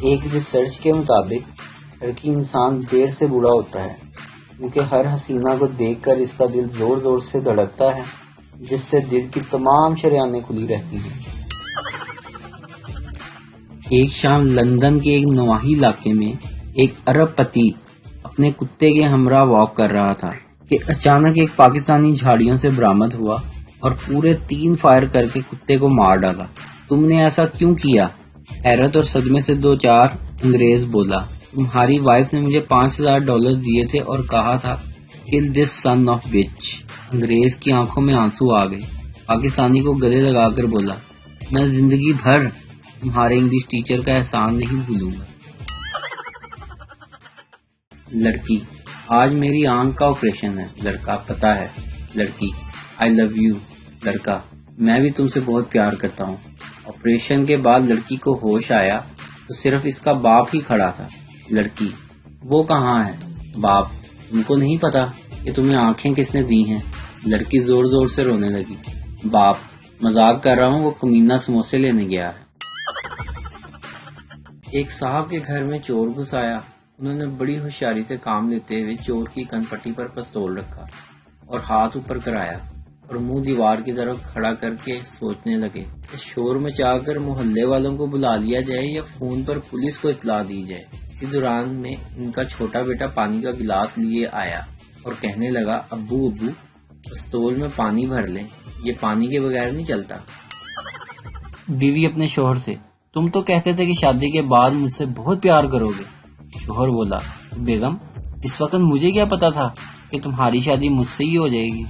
ایک ریسرچ کے مطابق لڑکی انسان دیر سے بوڑھا ہوتا ہے کیونکہ ہر حسینہ کو دیکھ کر اس کا دل زور زور سے دھڑکتا ہے، جس سے دل کی تمام شریانیں کھلی رہتی ہیں۔ ایک شام لندن کے ایک نواحی علاقے میں ایک عرب پتی اپنے کتے کے ہمراہ واک کر رہا تھا کہ اچانک ایک پاکستانی جھاڑیوں سے برآمد ہوا اور پورے 3 فائر کر کے کتے کو مار ڈالا۔ تم نے ایسا کیوں کیا؟ حیرت اور صدمے سے دو چار انگریز بولا۔ تمہاری وائف نے مجھے $5000 دیے تھے اور کہا تھا kill this son of bitch۔ انگریز کی آنکھوں میں آنسو آ گئے۔ پاکستانی کو گلے لگا کر بولا، میں زندگی بھر تمہارے انگلش ٹیچر کا احسان نہیں بھولوں گا۔ لڑکی، آج میری آنکھ کا آپریشن ہے۔ لڑکا، پتہ ہے۔ لڑکی، I love you۔ لڑکا، میں بھی تم سے بہت پیار کرتا ہوں۔ آپریشن کے بعد لڑکی کو ہوش آیا تو صرف اس کا باپ ہی کھڑا تھا۔ لڑکی، وہ کہاں ہے؟ باپ، تم کو نہیں پتا کہ تمہیں آنکھیں کس نے دی ہیں؟ لڑکی زور زور سے رونے لگی۔ باپ، مذاق کر رہا ہوں، وہ کمینہ سموسے لینے گیا ہے۔ ایک صاحب کے گھر میں چور گھس آیا۔ انہوں نے بڑی ہوشیاری سے کام لیتے ہوئے چور کی کن پٹی پر پستول رکھا اور ہاتھ اوپر کرایا اور منہ دیوار کی طرف کھڑا کر کے سوچنے لگے کہ شور مچا کر محلے والوں کو بلا لیا جائے یا فون پر پولیس کو اطلاع دی جائے۔ اسی دوران میں ان کا چھوٹا بیٹا پانی کا گلاس لیے آیا اور کہنے لگا، ابو پستول میں پانی بھر لیں، یہ پانی کے بغیر نہیں چلتا۔ بیوی اپنے شوہر سے، تم تو کہتے تھے کہ شادی کے بعد مجھ سے بہت پیار کرو گے۔ شوہر بولا، بیگم، اس وقت مجھے کیا پتا تھا کہ تمہاری شادی مجھ سے ہی ہو جائے گی۔